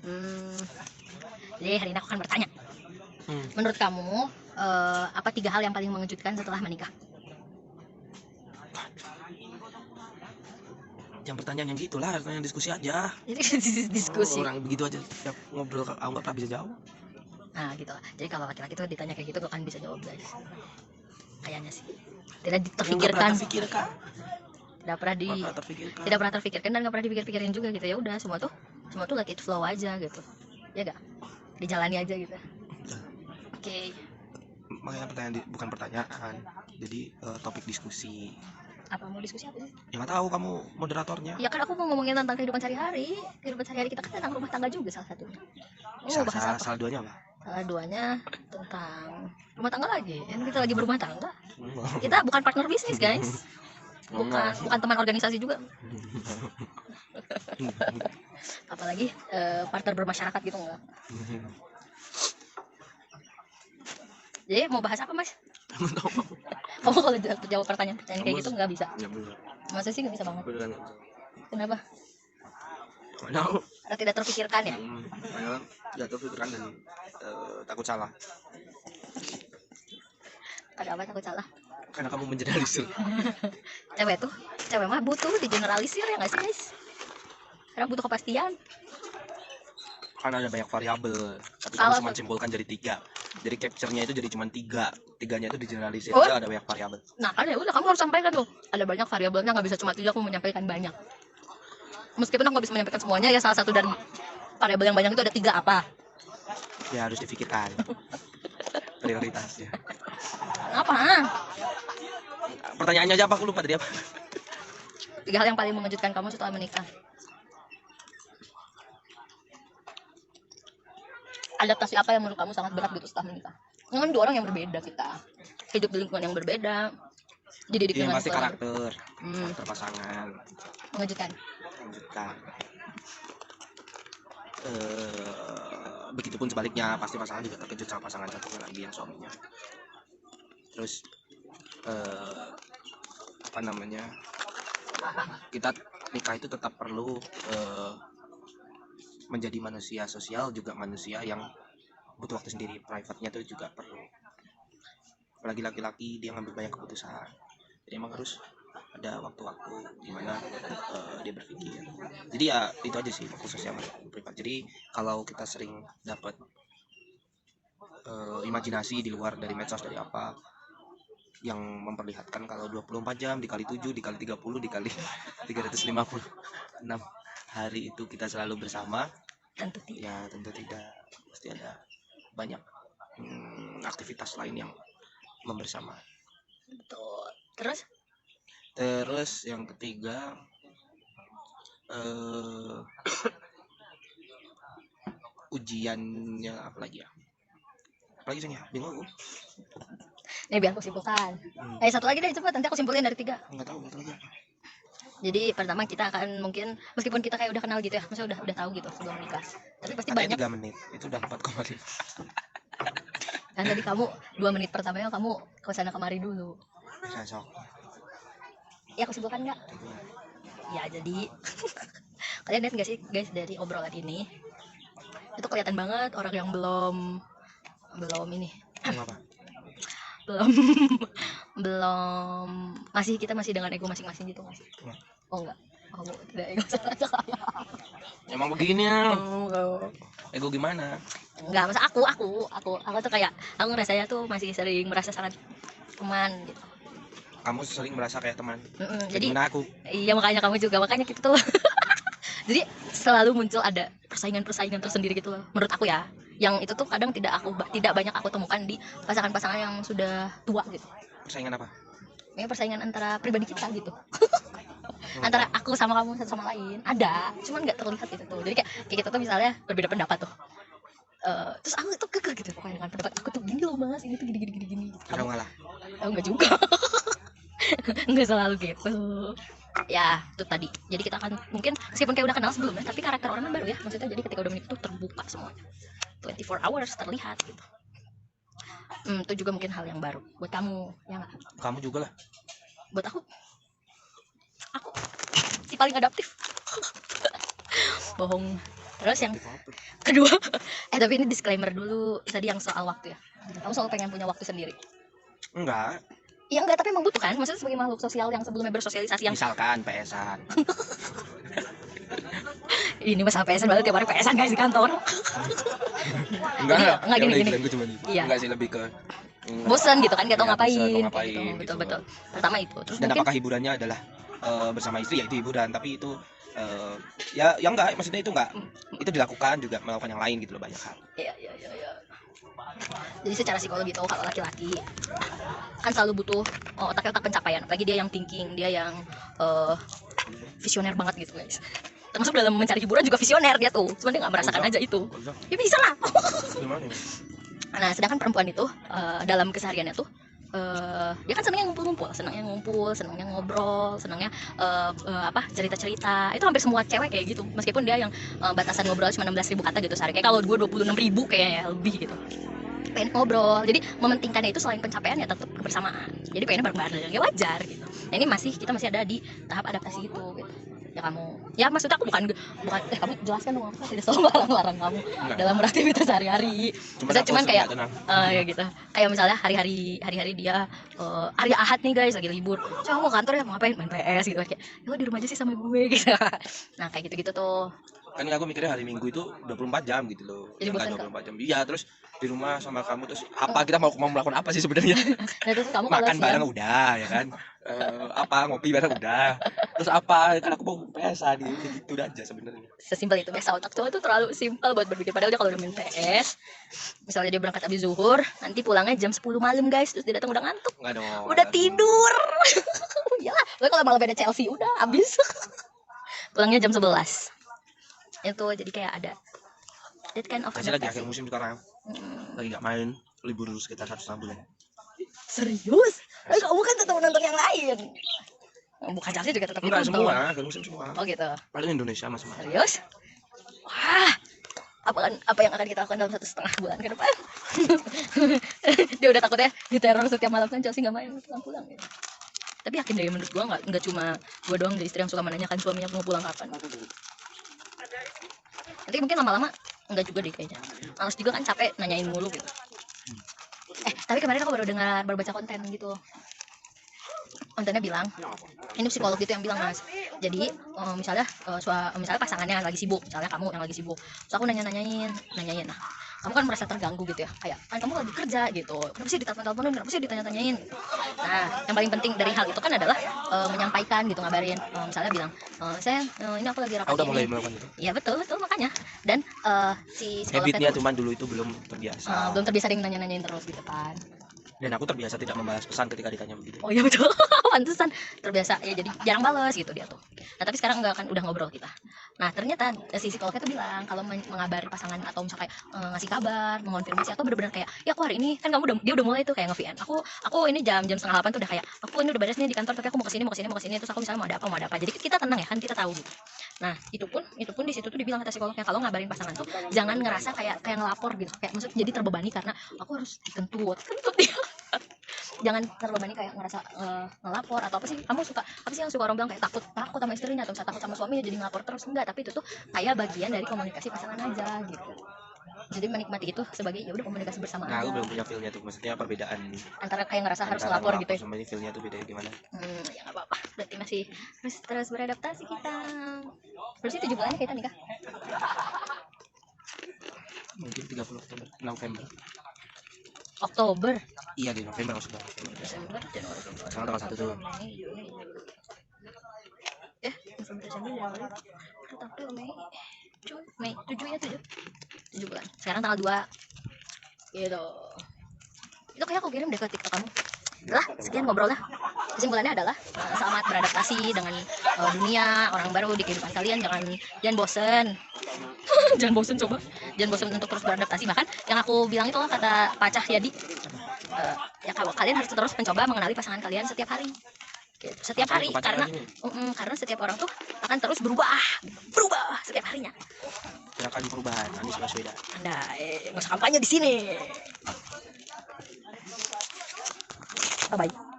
Hmm, jadi hari ini aku akan bertanya. Hmm. Menurut kamu, apa 3 hal yang paling mengejutkan setelah menikah? Yang pertanyaan yang gitulah, pertanyaan diskusi aja. Jadi diskusi. Orang begitu aja tiap ngobrol aku nggak pernah bisa jawab. Nah gitu lah. Jadi kalau laki-laki tuh ditanya kayak gitu gak akan bisa jawab guys. Kayaknya sih. Tidak terfikirkan. Tidak pernah terfikirkan. tidak pernah terfikirkan dan gak pernah dipikir-pikirin juga gitu. Ya udah semua tuh let it flow aja gitu. Ya gak? Dijalani aja gitu. Oke. Makanya pertanyaan bukan pertanyaan. Jadi topik diskusi. Apa mau diskusi apa sih? Ya nggak tahu, kamu moderatornya. Ya kan aku mau ngomongin tentang kehidupan sehari-hari. Kehidupan sehari-hari kita kan tentang rumah tangga juga salah satunya. Mau bahas apa? Salah duanya apa? Salah duanya tentang rumah tangga lagi. Kan kita lagi berumah tangga. Kita bukan partner bisnis guys. Bukan teman organisasi juga. Apalagi partner bermasyarakat gitu enggak. Jadi mau bahas apa mas? Kamu kalau jawab pertanyaan kayak gitu nggak bisa. Ya bener. Masa sih nggak bisa banget? Beneran. Kenapa? Tahu. Karena tidak terpikirkan ya? Karena tidak terpikirkan dan takut salah. Ada apa takut salah? Karena kamu mengeneralisir. Cewek mah butuh digeneralisir ya nggak sih guys? Karena butuh kepastian. Karena ada banyak variabel, tapi Kalau kamu cuma simpulkan jadi 3. Jadi capture-nya itu jadi cuma 3. 3-nya itu digeneralisir, Oh. ada banyak variabel. Nah kan ya udah kamu harus sampaikan tuh. Ada banyak variabelnya, nggak bisa cuma 3, aku menyampaikan banyak. Meskipun aku nggak bisa menyampaikan semuanya ya, salah satu dari variabel yang banyak itu ada 3 apa? Ya harus difikirkan prioritasnya. Apa? Pertanyaannya aja apa, aku lupa tadi apa. 3 hal yang paling mengejutkan kamu setelah menikah. Adaptasi apa yang menurut kamu sangat berat gitu setelah menikah? Kan 2 orang yang berbeda kita, hidup di lingkungan yang berbeda, dididik dengan Pasti karakter pasangan. Mengejutkan. Begitupun sebaliknya, pasti pasangan juga terkejut sama pasangan satunya lagi yang suaminya. Terus kita nikah itu tetap perlu menjadi manusia sosial, juga manusia yang butuh waktu sendiri, private-nya itu juga perlu. Apalagi laki-laki, dia ngambil banyak keputusan, jadi emang harus ada waktu-waktu dimana dia berpikir. Jadi ya itu aja sih, waktu sosial privat. Jadi kalau kita sering dapat imajinasi di luar dari medsos, dari apa yang memperlihatkan kalau 24 jam dikali 7 dikali 30 dikali 356 hari itu kita selalu bersama, tentu tidak. Pasti ada banyak aktivitas lain yang membersama. Betul. Terus yang ketiga, ujiannya apa lagi ya? Apalagi sih ya, bingung aku. Nih biar aku simpulkan. Satu lagi deh, coba nanti aku simpulin dari 3. Nggak tahu lagi apa. Jadi pertama kita akan mungkin, meskipun kita kayak udah kenal gitu ya, maksudnya udah tahu gitu sebelum menikah, tapi pasti katanya banyak 3 menit, itu udah 4,5. kan tadi kamu 2 menit pertamanya kamu ke sana kemari dulu. Cocok. Ya aku simpulkan nggak? Ya jadi kalian lihat nggak sih guys, dari obrolan ini itu kelihatan banget orang yang belum ini Apa? belum kita masih dengan ego masing-masing gitu masih. Oh enggak, kamu tidak ego saja. Emang begini ya. Ego gimana? Enggak, masa aku tuh kayak aku ngerasanya tuh masih sering merasa sangat teman gitu. Kamu sering merasa kayak teman. Jadi aku. Iya, makanya kamu juga, makanya gitu tuh. Jadi selalu muncul ada persaingan tersendiri gitu loh menurut aku ya. Yang itu tuh kadang tidak banyak aku temukan di pasangan-pasangan yang sudah tua gitu. Persaingan apa? Ya persaingan antara pribadi kita gitu. Antara aku sama kamu satu sama lain ada, cuman nggak terlihat itu tuh. Jadi kayak kita tuh misalnya berbeda pendapat tuh. Terus aku tuh kekeh gitu pokoknya dengan pendapat aku tuh gini loh mas, ini tuh gini. Kamu ngalah? Enggak juga. Enggak selalu gitu. Ya itu tadi. Jadi kita akan mungkin meskipun kayak udah kenal sebelumnya, tapi karakter orang kan baru ya. Maksudnya jadi ketika udah menikah tuh terbuka semuanya. 24 hours terlihat gitu. Itu juga mungkin hal yang baru buat kamu, ya nggak? Kamu juga lah. Buat aku si paling adaptif. Bohong. Terus yang kedua, tapi ini disclaimer dulu tadi yang soal waktu ya. Kamu selalu pengen punya waktu sendiri? Enggak, Ya enggak, tapi emang butuh kan? Maksudnya sebagai makhluk sosial yang sebelumnya bersosialisasi yang misalkan PS-an. ini masalah PSan banget tiap hari PSan guys di kantor. Enggak, Enggak yang gini. gue cuma gitu. Iya. Enggak sih, lebih ke Bosan gitu kan, gak tau Iya, ngapain, bosan, mau kayak ngapain, gitu. gitu. Betul. Pertama itu, terus dan mungkin apakah hiburannya adalah bersama istri, ya itu hiburan, tapi itu ya enggak, maksudnya itu enggak, itu dilakukan juga melakukan yang lain gitu loh, banyak hal. iya. Jadi secara psikologi tuh kalau laki-laki kan selalu butuh otak pencapaian, apalagi dia yang thinking, dia yang visioner banget gitu guys. Termasuk dalam mencari hiburan juga visioner dia tuh, cuma dia nggak merasakan aja itu. Ya bisa lah. Nah, sedangkan perempuan itu dalam kesehariannya tuh dia kan senangnya ngumpul, senangnya ngobrol, senangnya cerita-cerita. Itu hampir semua cewek kayak gitu. Meskipun dia yang batasan ngobrol cuma 16.000 kata gitu sehari. Kayak kalau gue 26.000 kayaknya lebih gitu. Pengen ngobrol. Jadi mementingkannya itu selain pencapaian ya tetap kebersamaan. Jadi pengennya bareng-bareng, ya wajar gitu. Nah, ini kita masih ada di tahap adaptasi itu gitu. Ya kamu, ya maksudnya aku bukan kamu jelaskan dong, aku tidak selalu larang kamu dalam beraktivitas sehari-hari. Cuman kayak ya gitu, kayak misalnya hari-hari dia hari Ahad nih guys, lagi libur, coba mau kantor ya, mau ngapain, main PS gitu, kayak ya di rumah aja sih sama gue gitu. Nah kayak gitu tuh. Kan aku mikirnya hari Minggu itu 24 jam gitu loh. Jadi bosan 24 jam. Iya, terus di rumah sama kamu, terus apa kita mau melakukan apa sih sebenarnya? Nah terus kamu makan bareng udah ya kan, ngopi bareng udah, terus apa kan aku mau PS-an gitu aja sebenarnya. Sesimpel itu. Biasa otak cowok itu terlalu simpel buat berpikir, padahal dia kalau udah main PS, misalnya dia berangkat habis zuhur, nanti pulangnya jam 10 malam guys, terus dia datang udah ngantuk, udah tidur. Iyalah, kalau malah beda Chelsea udah habis. Pulangnya jam 11 itu, jadi kayak ada that kind of lagi akhir musim sekarang, lagi nggak main, libur sekitar 1,5 bulan. Serius? Kamu kan tetap nonton yang lain. Bukan Chelsea juga tetap enggak semua, akhir musim semua. Oh gitu. Paling Indonesia mas. Serius? Wah, apa yang akan kita lakukan dalam 1,5 bulan ke depan? Dia udah takut ya diteror setiap malam kan Chelsea nggak main pulang gitu. Tapi yakin deh, menurut gua nggak cuma gua doang dari istri yang suka menanyakan suaminya mau pulang kapan. Nanti mungkin lama-lama enggak juga deh kayaknya. Males juga kan, capek nanyain mulu gitu. Tapi kemarin aku baru baca konten gitu. Kontennya bilang, ini psikolog gitu yang bilang mas. Jadi misalnya pasangannya lagi sibuk, misalnya kamu yang lagi sibuk, terus aku nanyain, nah kamu kan merasa terganggu gitu ya, kayak kan kamu lagi kerja gitu, kenapa sih ditelepon-teleponin, kenapa sih ditanya-tanyain. Nah yang paling penting dari hal itu kan adalah menyampaikan gitu, ngabarin, misalnya bilang, saya ini aku lagi rapat. Udah mulai melakukan itu. Iya betul makanya. Dan si habitnya cuman dulu itu belum terbiasa dengan nanya-nanyain terus gitu kan. Dan aku terbiasa tidak membalas pesan ketika ditanya begitu. Oh iya betul. Pantesan terbiasa ya, jadi jarang balas gitu dia tuh. Nah tapi sekarang enggak, kan udah ngobrol kita. Nah ternyata si psikolognya tuh bilang kalau mengabari pasangan atau misalnya kayak ngasih kabar, mengonfirmasi atau benar-benar kayak ya aku hari ini kan dia udah mulai tuh kayak nge-VN. Aku ini jam 7:30 tuh udah kayak aku ini udah beres nih di kantor, tapi aku mau kesini terus aku misalnya mau ada apa. Jadi kita tenang ya kan, kita tahu gitu. Nah itu pun di situ tuh dibilang kata psikolognya, kalau ngabarin pasangan tuh jangan ngerasa kayak ngelapor gitu, kayak maksud jadi terbebani karena aku harus dikentut dia. Jangan terbebani kayak ngerasa ngelapor atau apa sih, kamu suka apa sih yang suka orang bilang kayak takut sama istrinya atau takut sama suaminya jadi ngelapor terus. Enggak, tapi itu tuh kayak bagian dari komunikasi pasangan aja gitu. Jadi menikmati itu sebagai ya udah komunikasi bersama aja. Nah, aku belum punya feel-nya tuh, maksudnya perbedaan antara kayak ngerasa harus lapor gitu ya. Sama ini feel-nya tuh beda gimana? Ya nggak apa-apa, berarti masih terus beradaptasi kita. Berarti 7 bulan kita nikah. Mungkin 30 November. Oktober. Iya di November maksudnya. Desember, Januari, Februari. Sekarang tanggal 1 tuh. November, Desember, Januari, April, Mei, 7 ya 7 bulan. Sekarang tanggal 2. Gitu. Itu kayak aku kirim deh ke TikTok kamu. Lah, sekian ngobrolnya. Kesimpulannya adalah selamat beradaptasi dengan dunia orang baru di kehidupan kalian. Jangan bosen. Jangan bosen untuk terus beradaptasi. Bahkan yang aku bilang itu kata Pak Cahyadi, ya kalau kalian harus terus mencoba mengenali pasangan kalian setiap hari. Gitu. Setiap hari karena setiap orang tuh akan terus berubah setiap harinya. Gerakan perubahan Anies Baswedan. Anda nggak usah kampanye di sini. Bye bye.